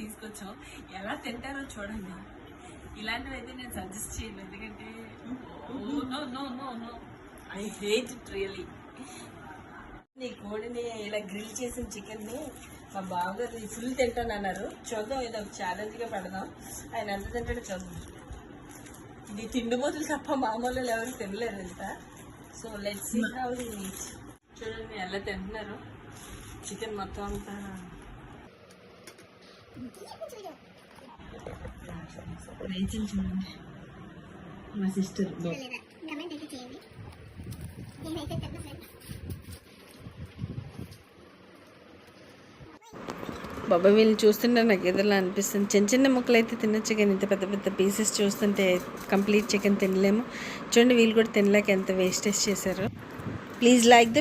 తీసుకొచ్చాం. ఎలా తింటారో చూడండి. ఇలాంటివి అయితే నేను సజెస్ట్ చేయను, ఎందుకంటే no I hate it really. ఈ కోడిని ఇలా గ్రిల్ చేసిన చికెన్ని మా బావగారు ఫుల్ తింటాను అన్నారు. చూద్దాం, ఏదో ఛాలెంజ్గా పెడదాం. ఆయన ఎంత తింటాడో చూద్దాం. ఇది తిండిపోతులు తప్ప మామూలు ఎవరు తినలేరు ఇంత. So let's see how we eat. చూడండి ఎలా తింటున్నారు. చికెన్ మొత్తం అంతా రేచిల్ చూడండి. మా సిస్టర్ బాబా వీళ్ళు చూస్తుంటే నాకు ఏదోలా అనిపిస్తుంది. చిన్న చిన్న ముక్కలు అయితే తినొచ్చు, కానీ ఇంత పెద్ద పెద్ద పీసెస్ చూస్తుంటే కంప్లీట్ చికెన్ తినలేము. చూడండి వీళ్ళు కూడా తినలేక ఎంత వేస్టేజ్ చేశారు. Please like the